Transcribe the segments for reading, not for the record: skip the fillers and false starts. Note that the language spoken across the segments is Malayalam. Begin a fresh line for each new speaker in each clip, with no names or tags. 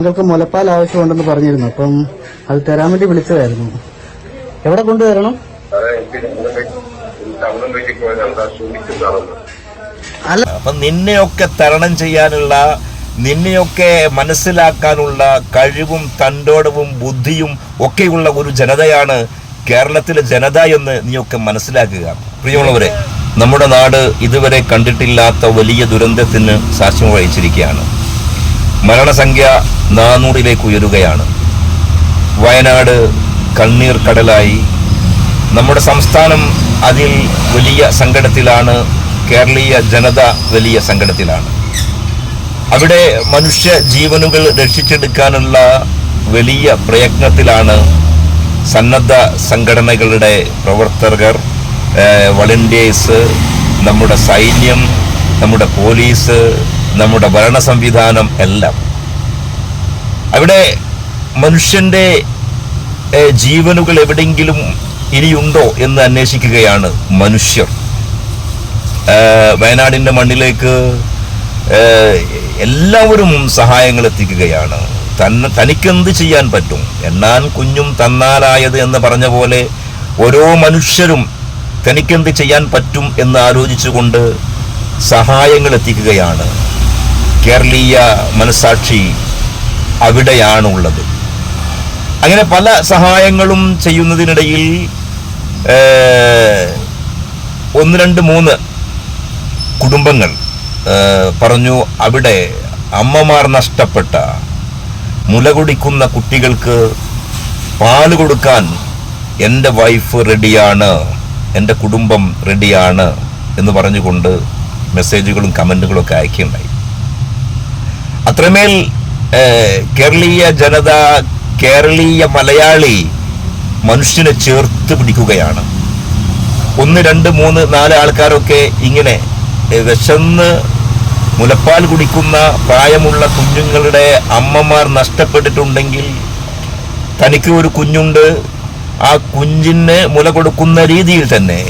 നിങ്ങൾക്ക് മുലപ്പാൽ ആവശ്യമുണ്ടെന്ന് പറഞ്ഞിരുന്നു. അപ്പം അത് തരാൻ വേണ്ടി വിളിച്ചതായിരുന്നു. എവിടെ കൊണ്ടുവരണം?
അല്ല, അപ്പം നിന്നെയൊക്കെ തരണം ചെയ്യാനുള്ള, നിന്നെയൊക്കെ മനസ്സിലാക്കാനുള്ള കഴിവും തൻ്റോടവും ബുദ്ധിയും ഒക്കെയുള്ള ഒരു ജനതയാണ് കേരളത്തിലെ ജനത എന്ന് നീയൊക്കെ മനസ്സിലാക്കുക. പ്രിയമുള്ളവരെ, നമ്മുടെ നാട് ഇതുവരെ കണ്ടിട്ടില്ലാത്ത വലിയ ദുരന്തത്തിന് സാക്ഷ്യം വഹിച്ചിരിക്കുകയാണ്. മരണസംഖ്യ 400-ലേക്ക് ഉയരുകയാണ്. വയനാട് കണ്ണീർ കടലായി. നമ്മുടെ സംസ്ഥാനം അതിൽ വലിയ സങ്കടത്തിലാണ്. കേരളീയ ജനത വലിയ സങ്കടത്തിലാണ്. അവിടെ മനുഷ്യ ജീവനുകൾ രക്ഷിച്ചെടുക്കാനുള്ള വലിയ പ്രയത്നത്തിലാണ് സന്നദ്ധ സംഘടനകളുടെ പ്രവർത്തകർ, വളണ്ടിയേഴ്സ്, നമ്മുടെ സൈന്യം, നമ്മുടെ പോലീസ്, നമ്മുടെ ഭരണ സംവിധാനം എല്ലാം. അവിടെ മനുഷ്യന്റെ ജീവനുകൾ എവിടെയെങ്കിലും ഇനിയുണ്ടോ എന്ന് അന്വേഷിക്കുകയാണ് മനുഷ്യർ. വയനാടിൻ്റെ മണ്ണിലേക്ക് എല്ലാവരും സഹായങ്ങൾ എത്തിക്കുകയാണ്. തനിക്കെന്ത് ചെയ്യാൻ പറ്റും, എണ്ണാൻ കുഞ്ഞും തന്നാലായത് എന്ന് പറഞ്ഞ പോലെ ഓരോ മനുഷ്യരും തനിക്കെന്ത് ചെയ്യാൻ പറ്റും എന്ന് ആലോചിച്ചുകൊണ്ട് സഹായങ്ങൾ എത്തിക്കുകയാണ്. കേരളീയ മനസാക്ഷി അവിടെയാണുള്ളത്. അങ്ങനെ പല സഹായങ്ങളും ചെയ്യുന്നതിനിടയിൽ 1, 2, 3 കുടുംബങ്ങൾ പറഞ്ഞു, അവിടെ അമ്മമാർ നഷ്ടപ്പെട്ട മുല കുടിക്കുന്ന കുട്ടികൾക്ക് പാല് കൊടുക്കാൻ എൻ്റെ വൈഫ് റെഡിയാണ്, എൻ്റെ കുടുംബം റെഡിയാണ് എന്ന് പറഞ്ഞുകൊണ്ട് മെസ്സേജുകളും കമൻറ്റുകളും ഒക്കെ അയക്കുകയുണ്ടായി. അത്രമേൽ കേരളീയ ജനത, കേരളീയ മലയാളി മനുഷ്യനെ ചേർത്ത് പിടിക്കുകയാണ്. 1, 2, 3, 4 ആൾക്കാരൊക്കെ ഇങ്ങനെ വിശന്ന് മുലപ്പാൽ കുടിക്കുന്ന പ്രായമുള്ള കുഞ്ഞുങ്ങളുടെ അമ്മമാർ നഷ്ടപ്പെട്ടിട്ടുണ്ടെങ്കിൽ തനിക്ക് ഒരു കുഞ്ഞുണ്ട്, ആ കുഞ്ഞിന് മുല കൊടുക്കുന്ന രീതിയിൽ തന്നെ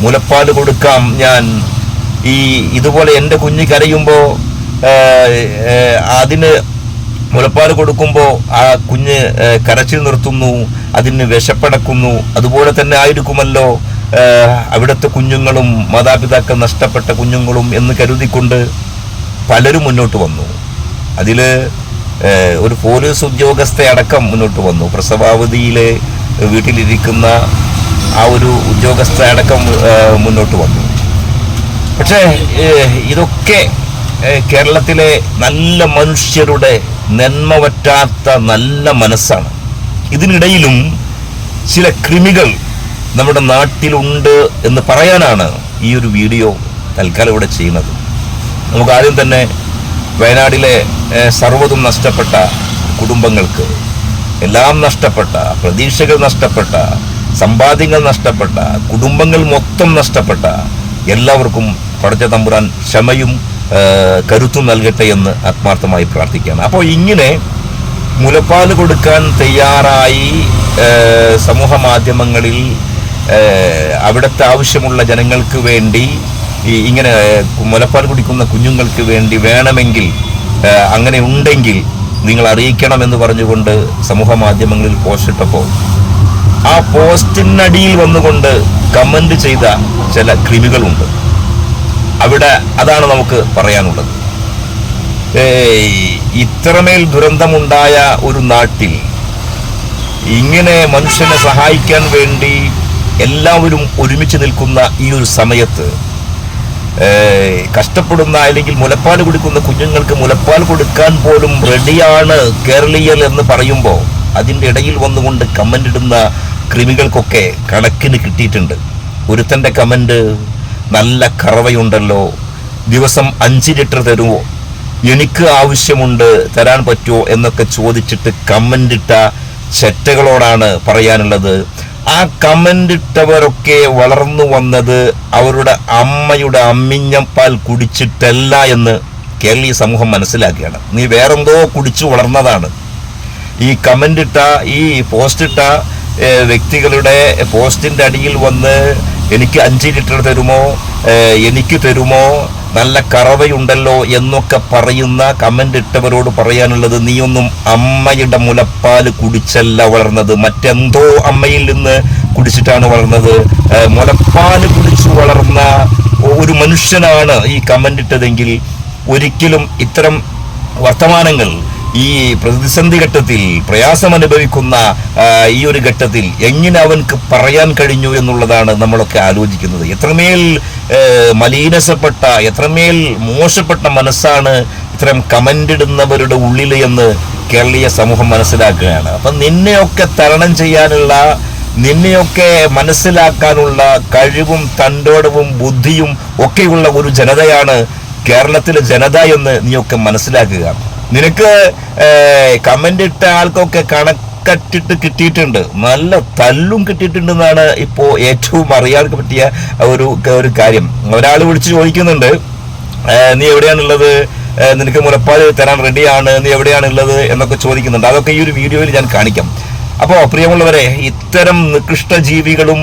മുലപ്പാൽ കൊടുക്കാം ഞാൻ. ഇതുപോലെ എൻ്റെ കുഞ്ഞ് കരയുമ്പോൾ അതിന് മുലപ്പാൽ കൊടുക്കുമ്പോൾ ആ കുഞ്ഞ് കരച്ചിൽ നിർത്തുന്നു, അതിന് വിശപ്പടക്കുന്നു. അതുപോലെ തന്നെ ആയിരിക്കുമല്ലോ അവിടുത്തെ കുഞ്ഞുങ്ങളും, മാതാപിതാക്കൾ നഷ്ടപ്പെട്ട കുഞ്ഞുങ്ങളും എന്ന് കരുതിക്കൊണ്ട് പലരും മുന്നോട്ട് വന്നു. അതിൽ ഒരു പോലീസ് ഉദ്യോഗസ്ഥയടക്കം മുന്നോട്ട് വന്നു. പ്രസവാവധിയിലെ വീട്ടിലിരിക്കുന്ന ആ ഒരു ഉദ്യോഗസ്ഥയടക്കം മുന്നോട്ട് വന്നു. പക്ഷേ ഇതൊക്കെ കേരളത്തിലെ നല്ല മനുഷ്യരുടെ നന്മ പറ്റാത്ത നല്ല മനസ്സാണ്. ഇതിനിടയിലും ചില കൃമികൾ നമ്മുടെ നാട്ടിലുണ്ട് എന്ന് പറയാനാണ് ഈ ഒരു വീഡിയോ തൽക്കാലം ഇവിടെ ചെയ്യുന്നത്. നമുക്ക് ആദ്യം തന്നെ വയനാടിലെ സർവ്വതും നഷ്ടപ്പെട്ട കുടുംബങ്ങൾക്ക്, എല്ലാം നഷ്ടപ്പെട്ട, പ്രതീക്ഷകൾ നഷ്ടപ്പെട്ട, സമ്പാദ്യങ്ങൾ നഷ്ടപ്പെട്ട, കുടുംബങ്ങൾ മൊത്തം നഷ്ടപ്പെട്ട എല്ലാവർക്കും പടച്ച തമ്പുരാൻ ക്ഷമയും കരുത്തും നൽകട്ടെ എന്ന് ആത്മാർത്ഥമായി പ്രാർത്ഥിക്കുകയാണ്. അപ്പോൾ ഇങ്ങനെ മുലപ്പാൽ കൊടുക്കാൻ തയ്യാറായി സമൂഹ മാധ്യമങ്ങളിൽ അവിടുത്തെ ആവശ്യമുള്ള ജനങ്ങൾക്ക് വേണ്ടി, ഇങ്ങനെ മുലപ്പാൽ കുടിക്കുന്ന കുഞ്ഞുങ്ങൾക്ക് വേണ്ടി വേണമെങ്കിൽ, അങ്ങനെ ഉണ്ടെങ്കിൽ നിങ്ങൾ അറിയിക്കണമെന്ന് പറഞ്ഞുകൊണ്ട് സമൂഹ മാധ്യമങ്ങളിൽ പോസ്റ്റ് ഇട്ടപ്പോൾ ആ പോസ്റ്റിനടിയിൽ വന്നുകൊണ്ട് കമന്റ് ചെയ്ത ചില കൃമികളുണ്ട്. അവിടെ അതാണ് നമുക്ക് പറയാനുള്ളത്. ഇത്രമേൽ ദുരന്തമുണ്ടായ ഒരു നാട്ടിൽ ഇങ്ങനെ മനുഷ്യനെ സഹായിക്കാൻ വേണ്ടി എല്ലാവരും ഒരുമിച്ച് നിൽക്കുന്ന ഈ ഒരു സമയത്ത് കഷ്ടപ്പെടുന്ന, അല്ലെങ്കിൽ മുലപ്പാൽ കുടിക്കുന്ന കുഞ്ഞുങ്ങൾക്ക് മുലപ്പാൽ കൊടുക്കാൻ പോലും റെഡിയാണ് കേരളീയർ എന്ന് പറയുമ്പോൾ അതിൻ്റെ ഇടയിൽ വന്നുകൊണ്ട് കമൻ്റ് ഇടുന്ന കൃമികൾക്കൊക്കെ കണക്കിന് കിട്ടിയിട്ടുണ്ട്. ഒരുത്തൻ്റെ കമൻ്റ്, നല്ല കറവയുണ്ടല്ലോ, ദിവസം 5 ലിറ്റർ തരുമോ, എനിക്ക് ആവശ്യമുണ്ട്, തരാൻ പറ്റുമോ എന്നൊക്കെ ചോദിച്ചിട്ട് കമൻ്റ് ഇട്ട ചെറ്റകളോടാണ് പറയാനുള്ളത്. ആ കമൻ്റ് ഇട്ടവരൊക്കെ വളർന്നു വന്നത് അവരുടെ അമ്മയുടെ അമ്മിഞ്ഞപ്പാൽ കുടിച്ചിട്ടല്ല എന്ന് കേരളീയ സമൂഹം മനസ്സിലാക്കുകയാണ്. നീ വേറെന്തോ കുടിച്ചു വളർന്നതാണ്. ഈ കമൻ്റ് ഇട്ട, ഈ പോസ്റ്റ് ഇട്ട വ്യക്തികളുടെ പോസ്റ്റിൻ്റെ അടിയിൽ വന്ന് എനിക്ക് 5 ലിറ്റർ തരുമോ, എനിക്ക് തരുമോ, നല്ല കറവയുണ്ടല്ലോ എന്നൊക്കെ പറയുന്ന കമന്റ് ഇട്ടവരോട് പറയാനുള്ളത്, നീയൊന്നും അമ്മയുടെ മുലപ്പാല് കുടിച്ചല്ല വളർന്നത്, മറ്റെന്തോ അമ്മയിൽ നിന്ന് കുടിച്ചിട്ടാണ് വളർന്നത്. മുലപ്പാല് കുടിച്ചു വളർന്ന ഒരു മനുഷ്യനാണ് ഈ കമന്റ് ഇട്ടതെങ്കിൽ ഒരിക്കലും ഇത്തരം വർത്തമാനങ്ങൾ ഈ പ്രതിസന്ധി ഘട്ടത്തിൽ, പ്രയാസം അനുഭവിക്കുന്ന ഈ ഒരു ഘട്ടത്തിൽ എങ്ങനെ അവൻക്ക് പറയാൻ കഴിഞ്ഞു എന്നുള്ളതാണ് നമ്മളൊക്കെ ആലോചിക്കുന്നത്. എത്രമേൽ മലീനസപ്പെട്ട, എത്രമേൽ മോശപ്പെട്ട മനസ്സാണ് ഇത്തരം കമന്റ് ഇടുന്നവരുടെ ഉള്ളിൽ എന്ന് കേരളീയ സമൂഹം മനസ്സിലാക്കുകയാണ്. അപ്പം നിന്നെയൊക്കെ തരണം ചെയ്യാനുള്ള, നിന്നെയൊക്കെ മനസ്സിലാക്കാനുള്ള കഴിവും തൻ്റോടവും ബുദ്ധിയും ഒക്കെയുള്ള ഒരു ജനതയാണ് കേരളത്തിലെ ജനത എന്ന് നീയൊക്കെ മനസ്സിലാക്കുക. നിനക്ക് കമന്റ് ഇട്ട ആൾക്കൊക്കെ കണക്കറ്റിട്ട് കിട്ടിയിട്ടുണ്ട്, നല്ല തല്ലും കിട്ടിയിട്ടുണ്ടെന്നാണ് ഇപ്പോൾ ഏറ്റവും അറിയാൻ പറ്റിയ ഒരു കാര്യം. ഒരാൾ വിളിച്ച് ചോദിക്കുന്നുണ്ട്, നീ എവിടെയാണുള്ളത്, നിനക്ക് മുലപ്പാൽ തരാൻ റെഡിയാണ്, നീ എവിടെയാണുള്ളത് എന്നൊക്കെ ചോദിക്കുന്നുണ്ട്. അതൊക്കെ ഈ ഒരു വീഡിയോയിൽ ഞാൻ കാണിക്കാം. അപ്പോൾ പ്രിയമുള്ളവരെ, ഇത്തരം നികൃഷ്ട ജീവികളും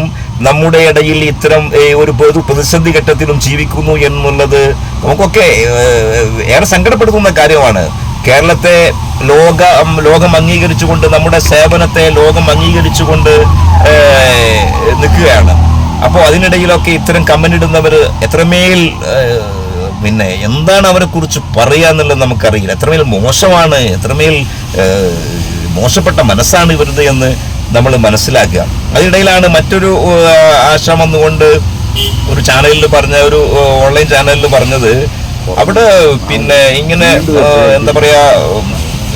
നമ്മുടെ ഇടയിൽ ഇത്തരം ഒരു പ്രതിസന്ധി ഘട്ടത്തിലും ജീവിക്കുന്നു എന്നുള്ളത് നമുക്കൊക്കെ ഏറെ സങ്കടപ്പെടുത്തുന്ന കാര്യമാണ്. കേരളത്തെ ലോകം അംഗീകരിച്ചുകൊണ്ട്, നമ്മുടെ സേവനത്തെ ലോകം അംഗീകരിച്ചുകൊണ്ട് നിൽക്കുകയാണ്. അപ്പോൾ അതിനിടയിലൊക്കെ ഇത്തരം കമന്റ് ഇടുന്നവർ എത്രമേൽ, പിന്നെ എന്താണ് അവരെ കുറിച്ച് പറയാന്നുള്ളത് നമുക്കറിയില്ല. എത്രമേൽ മോശമാണ്, എത്രമേൽ മോശപ്പെട്ട മനസ്സാണ് ഇവരുടെ എന്ന് നമ്മൾ മനസ്സിലാക്കുക. അതിനിടയിലാണ് മറ്റൊരു ആശ്രമം എന്നുകൊണ്ട് ഒരു ചാനലിൽ പറഞ്ഞ, ഒരു ഓൺലൈൻ ചാനലിൽ പറഞ്ഞത്, അവിടെ പിന്നെ ഇങ്ങനെ എന്താ പറയാ,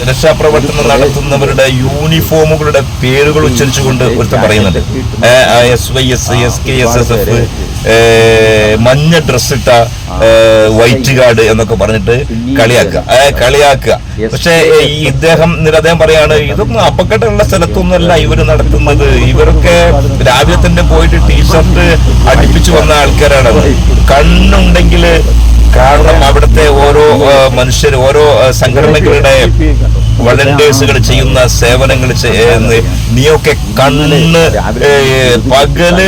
രക്ഷാപ്രവർത്തനം നടത്തുന്നവരുടെ യൂണിഫോമുകളുടെ പേരുകൾ ഉച്ചരിച്ചുകൊണ്ട് ഒരുത്തൻ പറയുന്നുണ്ട്. SYS, SKSSF, മഞ്ഞ ഡ്രസ് ഇട്ട വൈറ്റ് ഗാർഡ് എന്നൊക്കെ പറഞ്ഞിട്ട് കളിയാക്കുക. പക്ഷെ ഈ അദ്ദേഹം പറയാണ്, ഇതൊന്നും അപകടമുള്ള സ്ഥലത്തൊന്നുമല്ല ഇവര് നടത്തുന്നത്, ഇവരൊക്കെ രാവിലെ തന്നെ പോയിട്ട് ടീഷർട്ട് അടുപ്പിച്ചു വന്ന ആൾക്കാരാണ്. കണ്ണുണ്ടെങ്കിൽ, കാരണം അവിടുത്തെ ഓരോ മനുഷ്യർ, ഓരോ സംഘടനകളുടെ വളണ്ടിയേഴ്സുകൾ ചെയ്യുന്ന സേവനങ്ങൾ നീയൊക്കെ പകല്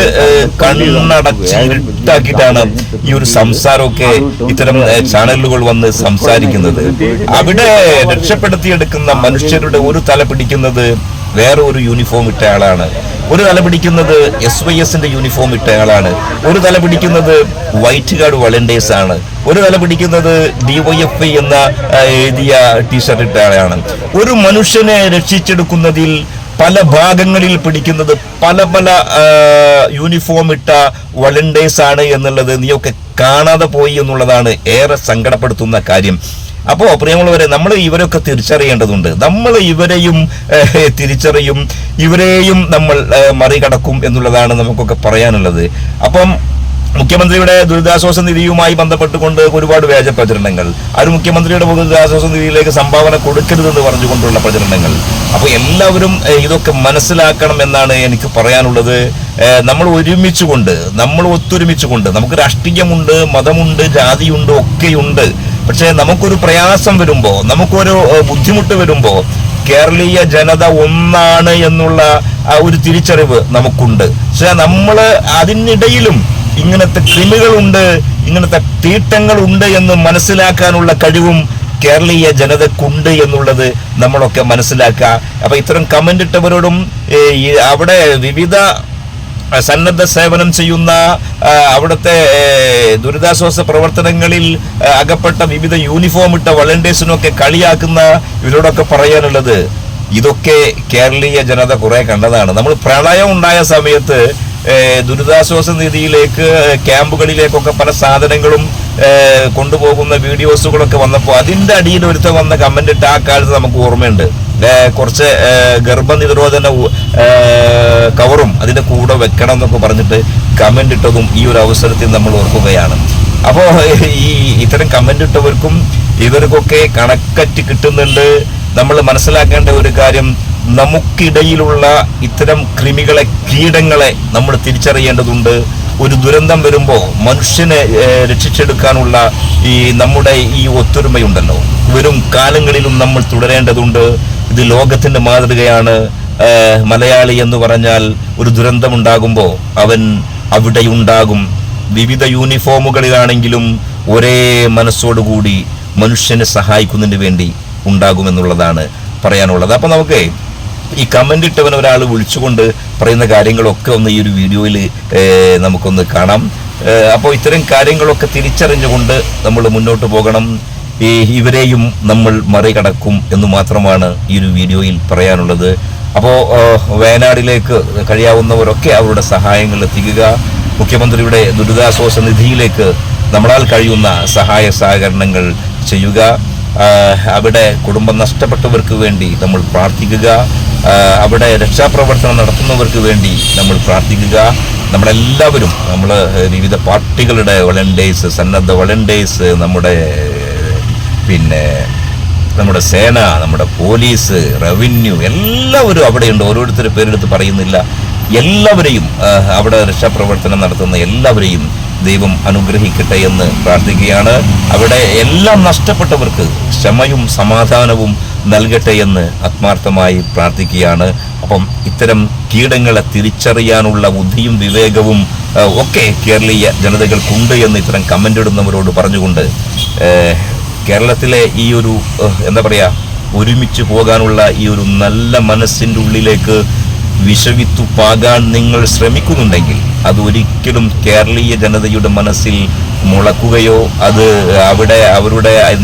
കണ്ണടച്ച് ഇരുട്ടാക്കിയിട്ടാണ് ഈ ഒരു സംസാരമൊക്കെ ഇത്തരം ചാനലുകൾ വന്ന് സംസാരിക്കുന്നത്. അവിടെ രക്ഷപ്പെടുത്തിയെടുക്കുന്ന മനുഷ്യരുടെ ഒരു തല പിടിക്കുന്നത് വേറെ ഒരു യൂണിഫോം ഇട്ട ആളാണ്, ഒരു തല പിടിക്കുന്നത് SYSന്റെ യൂണിഫോം ഇട്ട ആളാണ്, ഒരു തല പിടിക്കുന്നത് വൈറ്റ് ഗാർഡ് വളണ്ടിയേഴ്സ് ആണ്, ഒരു തല പിടിക്കുന്നത് DYFI എന്ന എഴുതിയ ടീഷർട്ട് ഇട്ട ആളാണ്. ഒരു മനുഷ്യനെ രക്ഷിച്ചെടുക്കുന്നതിൽ പല ഭാഗങ്ങളിൽ പിടിക്കുന്നത് പല യൂണിഫോം ഇട്ട വളണ്ടിയേഴ്സ് ആണ് എന്നുള്ളത് നീയൊക്കെ കാണാതെ പോയി എന്നുള്ളതാണ് ഏറെ സങ്കടപ്പെടുത്തുന്ന കാര്യം. അപ്പോൾ പ്രിയമുള്ളവരെ, നമ്മൾ ഇവരൊക്കെ തിരിച്ചറിയേണ്ടതുണ്ട്. നമ്മൾ ഇവരെയും തിരിച്ചറിയും, ഇവരെയും നമ്മൾ മറികടക്കും എന്നുള്ളതാണ് നമുക്കൊക്കെ പറയാനുള്ളത്. അപ്പം മുഖ്യമന്ത്രിയുടെ ദുരിതാശ്വാസ നിധിയുമായി ബന്ധപ്പെട്ടുകൊണ്ട് ഒരുപാട് വ്യാജ പ്രചരണങ്ങൾ, അത് മുഖ്യമന്ത്രിയുടെ ദുരിതാശ്വാസ നിധിയിലേക്ക് സംഭാവന കൊടുക്കരുതെന്ന് പറഞ്ഞുകൊണ്ടുള്ള പ്രചരണങ്ങൾ. അപ്പോൾ എല്ലാവരും ഇതൊക്കെ മനസ്സിലാക്കണം എന്നാണ് എനിക്ക് പറയാനുള്ളത്. നമ്മൾ ഒത്തൊരുമിച്ചുകൊണ്ട്, നമുക്ക് രാഷ്ട്രീയമുണ്ട്, മതമുണ്ട്, ജാതിയുണ്ട്, ഒക്കെയുണ്ട്. പക്ഷെ നമുക്കൊരു പ്രയാസം വരുമ്പോ, നമുക്കൊരു ബുദ്ധിമുട്ട് വരുമ്പോ കേരളീയ ജനത ഒന്നാണ് എന്നുള്ള ഒരു തിരിച്ചറിവ് നമുക്കുണ്ട്. പക്ഷെ നമ്മൾ അതിനിടയിലും ഇങ്ങനത്തെ കൃമികളുണ്ട്, ഇങ്ങനത്തെ തീട്ടങ്ങളുണ്ട് എന്ന് മനസ്സിലാക്കാനുള്ള കഴിവും കേരളീയ ജനതക്കുണ്ട് എന്നുള്ളത് നമ്മളൊക്കെ മനസ്സിലാക്കുക. അപ്പൊ ഇത്തരം കമന്റ് ഇട്ടവരോടും അവിടെ വിവിധ സന്നദ്ധ സേവനം ചെയ്യുന്ന, അവിടുത്തെ ദുരിതാശ്വാസ പ്രവർത്തനങ്ങളിൽ അകപ്പെട്ട വിവിധ യൂണിഫോം ഇട്ട വളണ്ടിയേഴ്സിനൊക്കെ കളിയാക്കുന്ന ഇവരോടൊക്കെ പറയാനുള്ളത്, ഇതൊക്കെ കേരളീയ ജനത കുറെ കണ്ടതാണ്. നമ്മൾ പ്രളയം ഉണ്ടായ സമയത്ത് ദുരിതാശ്വാസ നിധിയിലേക്ക്, ക്യാമ്പുകളിലേക്കൊക്കെ പല സാധനങ്ങളും കൊണ്ടുപോകുന്ന വീഡിയോസുകളൊക്കെ വന്നപ്പോൾ അതിന്റെ അടിയിൽ ഒരുത്ത വന്ന കമന്റ് ഇട്ട ആ കാലത്ത് നമുക്ക് ഓർമ്മയുണ്ട്. കുറച്ച് ഗർഭനിരോധന കവറും അതിന്റെ കൂടെ വെക്കണം എന്നൊക്കെ പറഞ്ഞിട്ട് കമന്റ് ഇട്ടതും ഈ ഒരു അവസരത്തിൽ നമ്മൾ ഓർക്കുകയാണ്. അപ്പോൾ ഈ ഇത്തരം കമന്റ് ഇട്ടവർക്കും ഇവർക്കൊക്കെ കണക്കറ്റ് കിട്ടുന്നുണ്ട്. നമ്മൾ മനസ്സിലാക്കേണ്ട ഒരു കാര്യം, നമുക്കിടയിലുള്ള ഇത്തരം കൃമികളെ, കീടങ്ങളെ നമ്മൾ തിരിച്ചറിയേണ്ടതുണ്ട്. ഒരു ദുരന്തം വരുമ്പോൾ മനുഷ്യനെ രക്ഷിച്ചെടുക്കാനുള്ള നമ്മുടെ ഈ ഒത്തൊരുമയുണ്ടല്ലോ, വരും കാലങ്ങളിലും നമ്മൾ തുടരേണ്ടതുണ്ട്. ഇത് ലോകത്തിന്റെ മാതൃകയാണ്. മലയാളി എന്ന് പറഞ്ഞാൽ ഒരു ദുരന്തമുണ്ടാകുമ്പോൾ അവൻ അവിടെയുണ്ടാകും. വിവിധ യൂണിഫോമുകളിലാണെങ്കിലും ഒരേ മനസ്സോടുകൂടി മനുഷ്യനെ സഹായിക്കുന്നതിന് വേണ്ടി ഉണ്ടാകുമെന്നുള്ളതാണ് പറയാനുള്ളത്. അപ്പൊ നമുക്ക് ഈ കമന്റ് ഇട്ടവൻ ഒരാൾ വിളിച്ചുകൊണ്ട് പറയുന്ന കാര്യങ്ങളൊക്കെ ഒന്ന് ഈ ഒരു വീഡിയോയിൽ നമുക്കൊന്ന് കാണാം. അപ്പോൾ ഇത്തരം കാര്യങ്ങളൊക്കെ തിരിച്ചറിഞ്ഞുകൊണ്ട് നമ്മൾ മുന്നോട്ട് പോകണം. ഇവരെയും നമ്മൾ മറികടക്കും എന്ന് മാത്രമാണ് ഈ ഒരു വീഡിയോയിൽ പറയാനുള്ളത്. അപ്പോൾ വയനാടിലേക്ക് കഴിയാവുന്നവരൊക്കെ അവരുടെ സഹായങ്ങൾ എത്തിക്കുക. മുഖ്യമന്ത്രിയുടെ ദുരിതാശ്വാസ നിധിയിലേക്ക് നമ്മളാൽ കഴിയുന്ന സഹായ സഹകരണങ്ങൾ ചെയ്യുക. അവിടെ കുടുംബം നഷ്ടപ്പെട്ടവർക്ക് വേണ്ടി നമ്മൾ പ്രാർത്ഥിക്കുക. അവിടെ രക്ഷാപ്രവർത്തനം നടത്തുന്നവർക്ക് വേണ്ടി നമ്മൾ പ്രാർത്ഥിക്കുക. നമ്മളെല്ലാവരും വിവിധ പാർട്ടികളുടെ വളണ്ടിയേഴ്സ്, സന്നദ്ധ വളണ്ടിയേഴ്സ്, നമ്മുടെ സേന, നമ്മുടെ പോലീസ്, റവന്യൂ എല്ലാവരും അവിടെയുണ്ട്. ഓരോരുത്തരുടെ പേരെടുത്ത് പറയുന്നില്ല. എല്ലാവരെയും അവിടെ രക്ഷാപ്രവർത്തനം നടത്തുന്ന എല്ലാവരെയും ദൈവം അനുഗ്രഹിക്കട്ടെ എന്ന് പ്രാർത്ഥിക്കുകയാണ്. അവിടെ എല്ലാം നഷ്ടപ്പെട്ടവർക്ക് ക്ഷമയും സമാധാനവും നൽകട്ടെ എന്ന് ആത്മാർത്ഥമായി പ്രാർത്ഥിക്കുകയാണ്. അപ്പം ഇത്തരം കീടങ്ങളെ തിരിച്ചറിയാനുള്ള ബുദ്ധിയും വിവേകവും ഒക്കെ കേരളീയ ജനതകൾക്കുണ്ട് എന്ന് ഇത്തരം കമന്റ് ഇടുന്നവരോട് പറഞ്ഞുകൊണ്ട് കേരളത്തിലെ ഈ ഒരു ഒരുമിച്ച് പോകാനുള്ള ഈ ഒരു നല്ല മനസ്സിൻ്റെ ഉള്ളിലേക്ക് വിഷവിത്തു പാകാൻ നിങ്ങൾ ശ്രമിക്കുന്നുണ്ടെങ്കിൽ അത് ഒരിക്കലും കേരളീയ ജനതയുടെ മനസ്സിൽ മുളക്കുകയോ അത്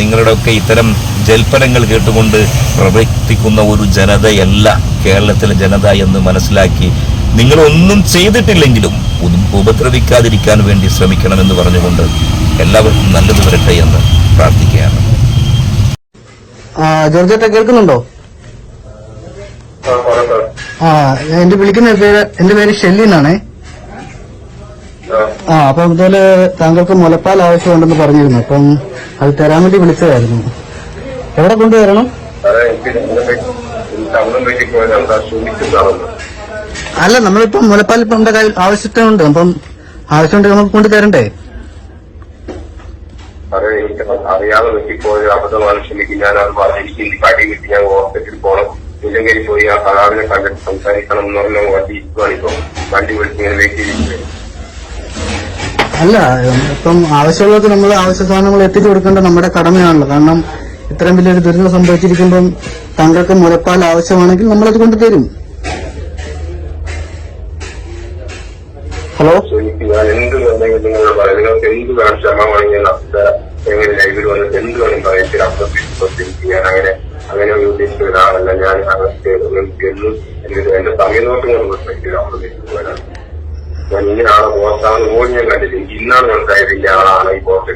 നിങ്ങളുടെയൊക്കെ ഇത്തരം ജൽപ്പനങ്ങൾ കേട്ടുകൊണ്ട് പ്രവർത്തിക്കുന്ന ഒരു ജനതയല്ല കേരളത്തിലെ ജനത എന്ന് മനസ്സിലാക്കി നിങ്ങളൊന്നും ചെയ്തിട്ടില്ലെങ്കിലും ഉപദ്രവിക്കാതിരിക്കാൻ വേണ്ടി ശ്രമിക്കണമെന്ന് പറഞ്ഞുകൊണ്ട് എല്ലാവർക്കും നല്ലത് വരട്ടെ എന്ന് പ്രാർത്ഥിക്കുകയാണ്.
ജോർജേട്ട കേൾക്കുന്നുണ്ടോ? എന്റെ പേര് ഷെല്ലി എന്നാണേ. അപ്പം ഇതുപോലെ താങ്കൾക്ക് മുലപ്പാൽ ആവശ്യമുണ്ടെന്ന് പറഞ്ഞിരുന്നു. അപ്പം അത് തരാൻ വേണ്ടി വിളിച്ചതായിരുന്നു. എവിടെ കൊണ്ടുവരണം? അല്ല, നമ്മളിപ്പം മുലപ്പാൽ ഇപ്പം നമ്മുടെ കയ്യിൽ ആവശ്യത്തിനുണ്ട്. അപ്പം ആവശ്യമുണ്ടെങ്കിൽ നമുക്ക് കൊണ്ടുതരണ്ടേ?
എനിക്ക് അറിയാതെ പറ്റിപ്പോയ അബദ്ധമാണ്, ക്ഷമിക്കും. ഞാൻ അത് പറഞ്ഞിരിക്കും. കടി കിട്ടി ഞാൻ ഹോസ്പിറ്റലിൽ പോകണം, ഇല്ലെങ്കിൽ പോയി ആ കലാവിനെ കണ്ടിട്ട് സംസാരിക്കണം എന്ന് പറഞ്ഞാൽ വണ്ടി ഇരിക്കുവാണിപ്പം. വണ്ടി വിളിച്ച് ഇങ്ങനെ വെയിറ്റ് ചെയ്തിരിക്കുന്നത്.
അല്ല, ഇപ്പം ആവശ്യമുള്ളവർക്ക് നമ്മൾ ആവശ്യ സാധനങ്ങൾ എത്തിച്ചു കൊടുക്കേണ്ട നമ്മുടെ കടമയാണല്ലോ. കാരണം ഇത്രയും വലിയൊരു ദുരിതം സംഭവിച്ചിരിക്കുമ്പം താങ്കൾക്ക് മുലപ്പാൽ ആവശ്യമാണെങ്കിൽ നമ്മളത് കൊണ്ടുതരും. ഹലോ,
ഞാൻ എന്ത് വേണമെങ്കിലും നിങ്ങളോട് പറയാം. നിങ്ങൾക്ക് എന്ത് വേണം, ക്ഷമ വേണമെങ്കിൽ എങ്ങനെ ലൈവിൽ വന്നിട്ട് എന്ത് വേണം പറയത്തിൽ അപ്പുറത്തേക്ക് ഞാൻ അങ്ങനെ ഉദ്ദേശിച്ച ഒരാളല്ല. ഞാൻ അകത്ത് എന്നും എന്റെ സമയം നോട്ടുകൾ പ്രശ്നത്തിൽ അപ്പുറത്തേക്ക് വരാണ്. ഞാൻ ഇന്ന ആളെ പോസ്റ്റാണെന്ന് പോലും ഞാൻ കണ്ടില്ല. ഇന്നാണ് മനസ്സിലായത് ഇന്ന ആളാണ് ഈ പോസ്റ്റ്